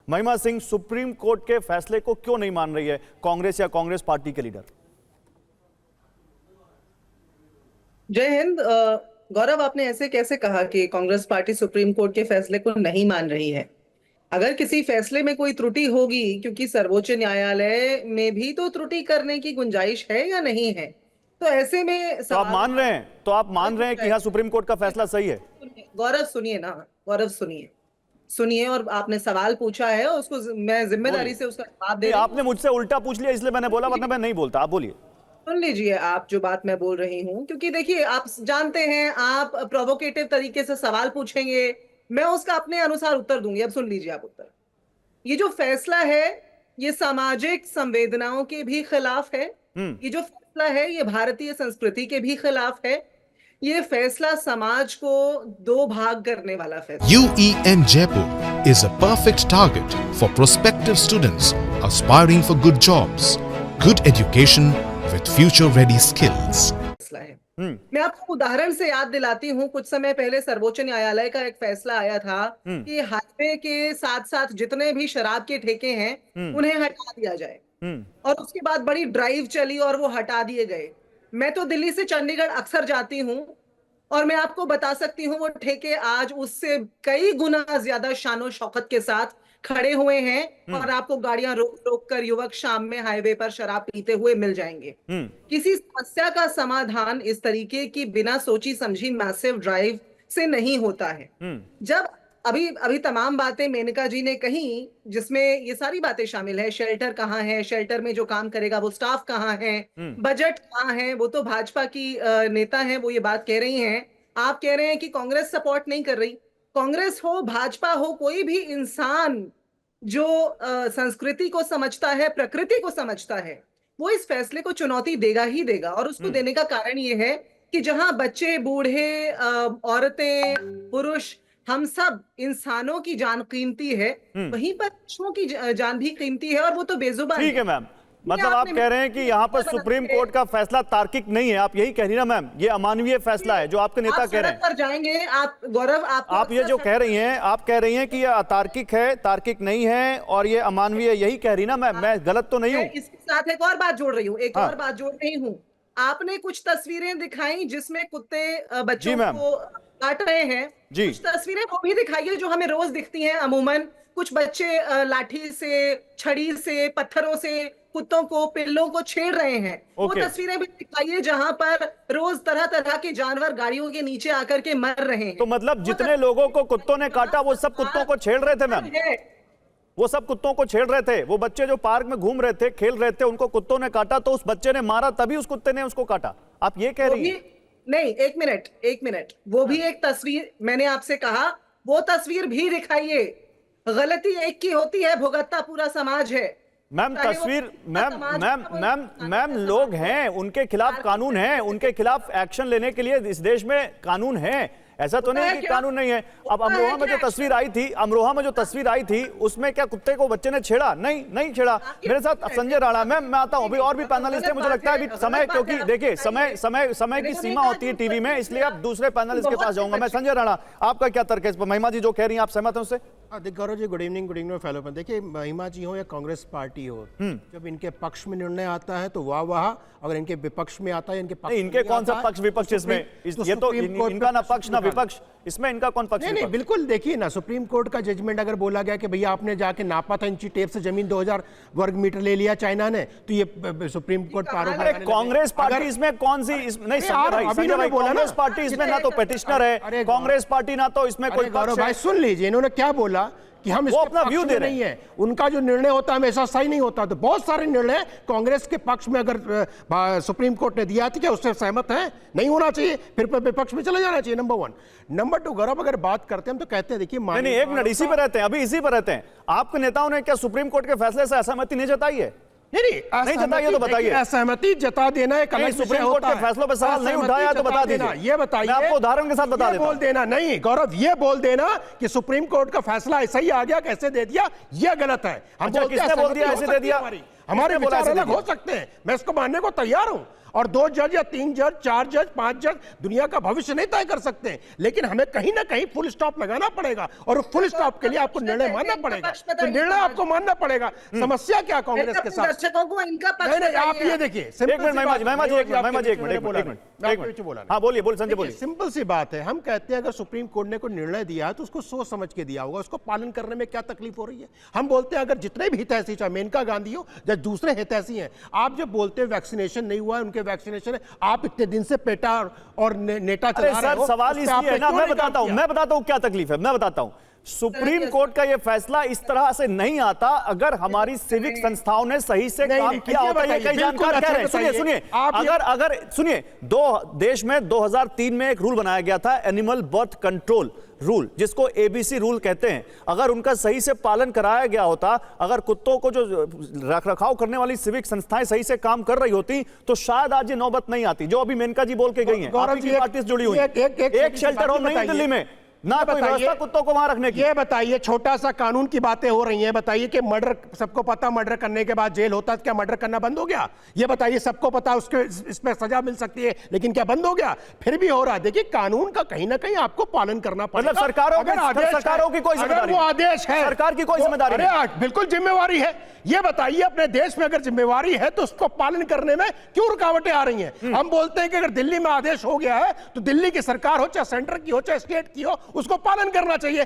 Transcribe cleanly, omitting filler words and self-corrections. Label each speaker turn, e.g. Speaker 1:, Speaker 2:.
Speaker 1: महिमा Singh, supreme court के फैसले को क्यों नहीं मान रही है कांग्रेस या कांग्रेस पार्टी के लीडर?
Speaker 2: जय हिंद। गौरव, आपने ऐसे कैसे कहा कि कांग्रेस पार्टी सुप्रीम कोर्ट के फैसले को नहीं मान रही है? अगर किसी फैसले में कोई त्रुटि होगी, क्योंकि सर्वोच्च न्यायालय में भी तो त्रुटि करने की गुंजाइश है या नहीं है, तो ऐसे में
Speaker 1: तो आप मान रहे हैं, कि यहाँ सुप्रीम कोर्ट का फैसला सही है?
Speaker 2: गौरव सुनिए ना, गौरव सुनिए, और आपने सवाल पूछा है, उसको मैं जिम्मेदारी से उसका जवाब दे रही हूं।
Speaker 1: आपने मुझसे उल्टा पूछ लिया, इसलिए मैंने बोला, वरना मैं नहीं बोलता। आप बोलिए।
Speaker 2: सुन लीजिए आप जो बात मैं बोल रही हूँ, क्योंकि देखिए, आप जानते हैं, आप प्रोवोकेटिव तरीके से सवाल पूछेंगे, मैं उसका अपने अनुसार उत्तर दूंगी। अब सुन लीजिए आप उत्तर। ये जो फैसला है, ये सामाजिक संवेदनाओं के भी खिलाफ है। ये जो फैसला है, ये भारतीय संस्कृति के भी खिलाफ है। ये फैसला समाज को दो भाग करने वाला फैसला।
Speaker 3: UEN Jaipur is a perfect target for prospective students aspiring for good jobs, good education with future-ready skills.
Speaker 2: फैसला है। मैं आपको उदाहरण से याद दिलाती हूँ, कुछ समय पहले सर्वोच्च न्यायालय का एक फैसला आया था कि हाईवे के साथ साथ जितने भी शराब के ठेके हैं उन्हें हटा दिया जाए, और उसके बाद बड़ी ड्राइव चली और वो हटा दिए गए। मैं तो दिल्ली से चंडीगढ़ अक्सर जाती हूँ, और मैं आपको बता सकती हूँ वो ठेके आज उससे कई गुना ज्यादा शानो शौकत के साथ खड़े हुए हैं, और आपको गाड़ियां रोक रोक कर युवक शाम में हाईवे पर शराब पीते हुए मिल जाएंगे। किसी समस्या का समाधान इस तरीके की बिना सोची समझी मैसिव ड्राइव से नहीं होता है। जब अभी तमाम बातें मेनका जी ने कही, जिसमें ये सारी बातें शामिल है, शेल्टर कहाँ है, शेल्टर में जो काम करेगा वो स्टाफ कहाँ है, बजट कहाँ है, वो तो भाजपा की नेता है, वो ये बात कह रही हैं। आप कह रहे हैं कि कांग्रेस सपोर्ट नहीं कर रही। कांग्रेस हो, भाजपा हो, कोई भी इंसान जो संस्कृति को समझता है, प्रकृति को समझता है, वो इस फैसले को चुनौती देगा ही देगा। और उसको देने का कारण ये है कि जहां बच्चे, बूढ़े, औरतें, पुरुष, हम सब इंसानों की जान कीमती है, वहीं पर पशुओं की जान भी कीमती है, और वो तो बेजुबान।
Speaker 1: ठीक है मैम, मतलब आप कह रहे हैं कि यहाँ पर सुप्रीम कोर्ट का फैसला तार्किक नहीं है, आप यही कह रही ना मैम? ये अमानवीय फैसला है जो आपके नेता कह रहे हैं।
Speaker 2: पर जाएंगे आप गौरव,
Speaker 1: आप ये जो कह रही हैं, आप कह रही हैं कि ये अतार्किक है, तार्किक नहीं है, और ये अमानवीय, यही कह रही ना मैम? मैं गलत तो नहीं हूँ?
Speaker 2: इसके साथ एक और बात जोड़ रही हूँ, और बात जोड़ रही हूँ। आपने कुछ तस्वीरें दिखाई जिसमें कुत्ते बच्चों को काट रहे हैं। कुछ तस्वीरें वो भी दिखाइए जो हमें रोज दिखती हैं अमूमन। कुछ बच्चे लाठी से, छड़ी से, पत्थरों से कुत्तों को, पिल्लों को छेड़ रहे हैं। वो तस्वीरें भी दिखाइए जहां पर रोज तरह तरह के जानवर गाड़ियों के नीचे आकर के मर रहे हैं।
Speaker 1: तो मतलब जितने लोगों को कुत्तों ने काटा वो सब कुत्तों को छेड़ रहे थे मैम? वो सब कुत्तों को छेड़ रहे थे? वो बच्चे जो पार्क में घूम रहे थे, खेल रहे थे, उनको कुत्तों ने काटा, तो उस बच्चे ने मारा, तभी उस कुत्ते ने उसको काटा, आप ये कह रही हैं?
Speaker 2: नहीं, एक मिनट, वो भी एक तस्वीर, मैंने आपसे कहा वो तस्वीर भी दिखाइए। गलती एक की होती है, भुगतता पूरा समाज है।
Speaker 1: मैम तस्वीर, मैम लोग हैं, उनके खिलाफ कानून है, उनके खिलाफ एक्शन लेने के लिए इस देश में कानून है। ऐसा तो नहीं कि कानून नहीं है। अब अमरोहा में जो तस्वीर आई थी, उसमें क्या कुत्ते को बच्चे ने छेड़ा? नहीं छेड़ा। मेरे साथ संजय राणा, मैं आता हूं, अभी और भी पैनलिस्ट है, मुझे लगता है अभी समय, क्योंकि देखिए समय की सीमा होती है टीवी में, इसलिए आप दूसरे पैनलिस्ट के पास जाऊंगा मैं। संजय राणा, आपका क्या तर्क है इस पर? महिमा जी जो कह रही हैं, आप सहमत हैं उससे?
Speaker 4: Gaurav ji, good evening फैलोपन। देखिए, महिमा जी हो या कांग्रेस पार्टी हो, जब इनके पक्ष में निर्णय आता है तो वाह, अगर इनके विपक्ष में आता है,
Speaker 1: इनके कौन सा पक्ष विपक्ष इसमें? ये तो इनका ना पक्ष ना विपक्ष, इसमें इनका कौन पक्ष?
Speaker 4: नहीं, बिल्कुल। देखिए ना, सुप्रीम कोर्ट का जजमेंट अगर बोला गया कि भैया आपने जाके नापा था, इंची टेप से जमीन 2000 वर्ग मीटर ले लिया चाइना ने, तो ये सुप्रीम कोर्ट
Speaker 1: कांग्रेस पार्टी इसमें कौन सी? नहीं कांग्रेस पार्टी इसमें ना तो पेटिशनर है, कांग्रेस पार्टी ना तो इसमें कोई।
Speaker 4: गौरव भाई सुन लीजिए, इन्होंने क्या बोला कि हम इसके
Speaker 1: अपना व्यू दे रहे
Speaker 4: नहीं है। उनका जो निर्णय होता है हमेशा सही नहीं होता। तो बहुत सारे निर्णय कांग्रेस के पक्ष में अगर सुप्रीम कोर्ट ने दिया था, क्या उससे सहमत है? नहीं होना चाहिए, फिर विपक्ष में चले जाना चाहिए। नंबर 1। नंबर 2, गौरव अगर बात करते हैं हम तो कहते हैं, देखिए
Speaker 1: नहीं, एक मिनट, इसी पर रहते हैं, अभी इसी पर रहते हैं। आपके नेताओं ने क्या सुप्रीम कोर्ट के फैसले से असहमति नहीं जताई है? नहीं जताइए तो बताइए।
Speaker 4: असहमति जता देना एक अलग
Speaker 1: सुप्रीम कोर्ट के फैसलों पर सवाल नहीं उठाया तो बता दीजिए।
Speaker 4: ये बताइए,
Speaker 1: मैं आपको उदाहरण के साथ बता देता हूं।
Speaker 4: बोल देना नहीं गौरव, ये बोल देना कि सुप्रीम कोर्ट का फैसला ऐसा ही आ गया, कैसे दे दिया, ये गलत है। हम
Speaker 1: किसने बोल दिया ऐसे दे दिया?
Speaker 4: हमारे विचार अलग हो सकते हैं, मैं इसको मानने को तैयार हूं। और 2 जज या 3 जज, 4 जज, 5 जज दुनिया का भविष्य नहीं तय कर सकते हैं, लेकिन हमें कहीं ना कहीं फुल स्टॉप लगाना पड़ेगा और फुल स्टॉप के लिए आपको निर्णय मानना पड़ेगा। तो निर्णय आपको मानना पड़ेगा। समस्या क्या कांग्रेस के साथ?
Speaker 2: दर्शकों को इनका पक्ष
Speaker 4: नहीं, आप
Speaker 2: बताइए।
Speaker 4: ये देखिए,
Speaker 1: एक मिनट महिमा जी, एक मिनट। हाँ बोलिए, संजय बोलिए।
Speaker 4: सिंपल सी बात है, हम कहते हैं अगर सुप्रीम कोर्ट ने कोई निर्णय दिया है तो उसको सोच समझ के दिया होगा, उसको पालन करने में क्या तकलीफ हो रही है। हम बोलते हैं अगर जितने भी हितैषी, चाहे मेनका गांधी हो या दूसरे हितैषी हैं, आप जब बोलते हैं वैक्सीनेशन नहीं हुआ है, उनके वैक्सीनेशन है, आप इतने दिन से पेटा और नेटा चला रहे हो।
Speaker 1: सवाल इसलिए है ना, मैं बताता हूं क्या तकलीफ है, मैं बताता हूं। सुप्रीम कोर्ट का यह फैसला इस तरह से नहीं आता अगर हमारी सिविक संस्थाओं ने सही से काम किया होता। ये कई जानकार कह रहे हैं, सुनिए, अगर सुनिए, देश में 2003 में एक रूल बनाया गया था, एनिमल बर्थ कंट्रोल रूल, जिसको एबीसी रूल कहते हैं। अगर उनका सही से पालन कराया गया होता, अगर कुत्तों को जो रखरखाव करने वाली सिविक संस्थाएं सही से काम कर रही होती, तो शायद आज ये नौबत नहीं आती जो अभी मेनका जी बोल के गई हैं। आपकी पार्टी से जुड़ी हुई एक शेल्टर होम नहीं दिल्ली में, ना कोई व्यवस्था कुत्तों को वहां रखने की।
Speaker 4: ये बताइए, छोटा सा कानून की बातें हो रही हैं, बताइए कि मर्डर, सबको पता मर्डर करने के बाद जेल होता है, क्या मर्डर करना बंद हो गया? ये बताइए, सबको पता उसके इसमें सजा मिल सकती है, लेकिन क्या बंद हो गया? फिर भी हो रहा है। देखिए, कानून का कहीं ना कहीं आपको पालन करना पड़ेगा।
Speaker 1: मतलब सरकारों की कोई जिम्मेदारी,
Speaker 4: वो आदेश है,
Speaker 1: सरकार की कोई जिम्मेदारी नहीं।
Speaker 4: बिल्कुल जिम्मेवारी है। ये बताइए, अपने देश में अगर जिम्मेवारी है तो उसको पालन करने में क्यों रुकावटें आ रही हैं? हम बोलते हैं कि अगर दिल्ली में आदेश हो गया है तो दिल्ली की सरकार हो, चाहे सेंटर की हो, चाहे स्टेट की हो, उसको पालन करना चाहिए।